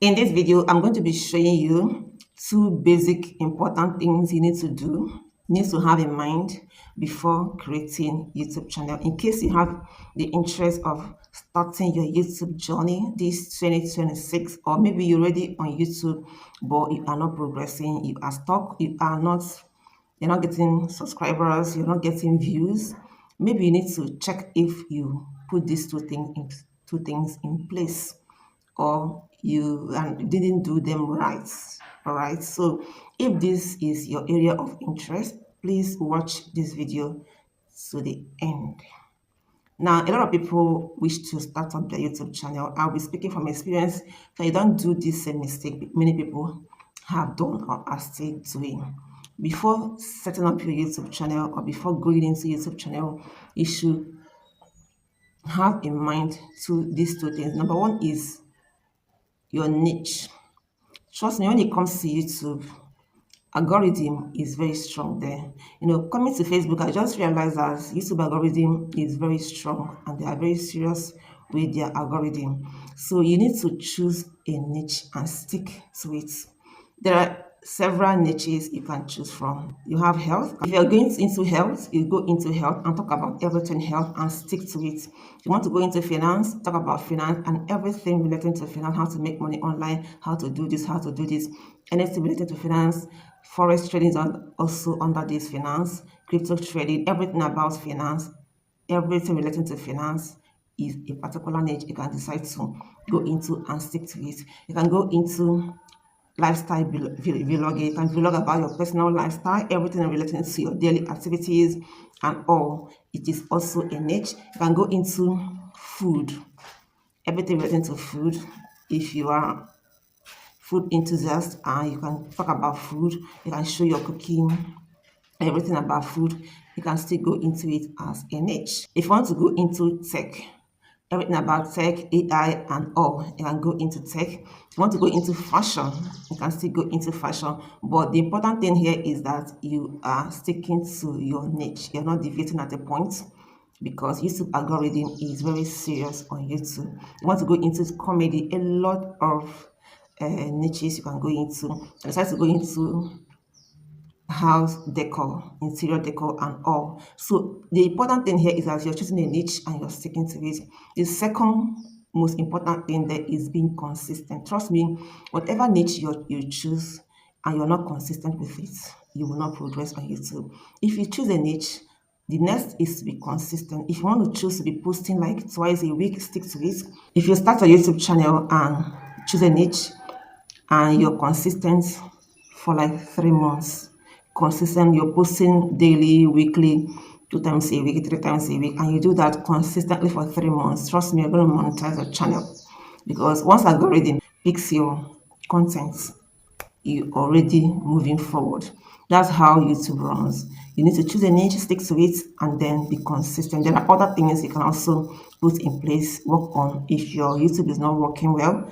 In this video, I'm going to be showing you two basic important things you need to do, need to have in mind before creating YouTube channel. In case you have the interest of starting your YouTube journey this 2026, or maybe you're already on YouTube, but you are not progressing, you are stuck, you're not getting subscribers, you're not getting views. Maybe you need to check if you put these two things in place, or you didn't do them right. All right, so if this is your area of interest, please watch this video to the end. Now, a lot of people wish to start up their YouTube channel. I'll be speaking from experience, so you don't do this same mistake many people have done or are still doing. Before setting up your YouTube channel, or before going into YouTube channel, you should have in mind these two things. Number one is your niche. Trust me, when it comes to YouTube, algorithm is very strong there. Coming to Facebook, I just realized that YouTube algorithm is very strong and they are very serious with their algorithm. So you need to choose a niche and stick to it. There are several niches you can choose from. You have health. If you're going into health, you go into health and talk about everything health and stick to it. If you want to go into finance, talk about finance and everything relating to finance, how to make money online, how to do this, anything related to finance. Forex trading is also under this finance, crypto trading, everything about finance, everything relating to finance is a particular niche you can decide to go into and stick to it. You can go into lifestyle vlogging. You can vlog about your personal lifestyle, everything relating to your daily activities and all. It is also a niche. You can go into food, everything relating to food. If you are food enthusiast and you can talk about food, you can show your cooking, everything about food, you can still go into it as a niche. If you want to go into tech, everything about tech, AI and all, you can go into tech. If you want to go into fashion, you can still go into fashion. But the important thing here is that you are sticking to your niche. You're not deviating at a point, because YouTube algorithm is very serious on YouTube. You want to go into comedy, a lot of niches you can go into. I decided to go into house decor, interior decor and all. So the important thing here is that you're choosing a niche and you're sticking to it. The second most important thing there is being consistent. Trust me, whatever niche you choose and you're not consistent with it, you will not progress on YouTube. If you choose a niche, the next is to be consistent. If you want to choose to be posting like twice a week, stick to it. If you start a YouTube channel and choose a niche and you're consistent for like 3 months, consistent, you're posting daily, weekly, 2 times a week, 3 times a week, and you do that consistently for 3 months, trust me, you're going to monetize your channel. Because once algorithm picks your content, you already moving forward. That's how YouTube runs. You need to choose a niche, stick to it, and then be consistent. There are other things you can also put in place, work on if your YouTube is not working well.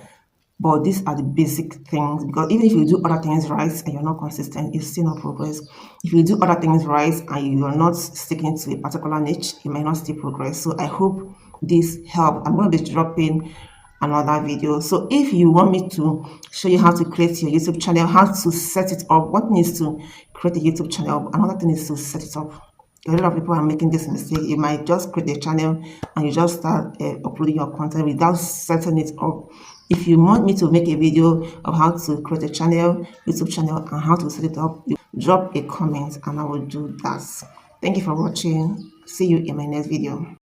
But these are the basic things, because even if you do other things right and you're not consistent, you still not progress. If you do other things right and you're not sticking to a particular niche, you might not still progress. So I hope this helped. I'm going to be dropping another video. So if you want me to show you how to create your YouTube channel, how to set it up, one thing is to create a YouTube channel, another thing is to set it up. A lot of people are making this mistake. You might just create a channel and you just start uploading your content without setting it up. If you want me to make a video of how to create a channel, YouTube channel, and how to set it up, you drop a comment and I will do that. Thank you for watching. See you in my next video.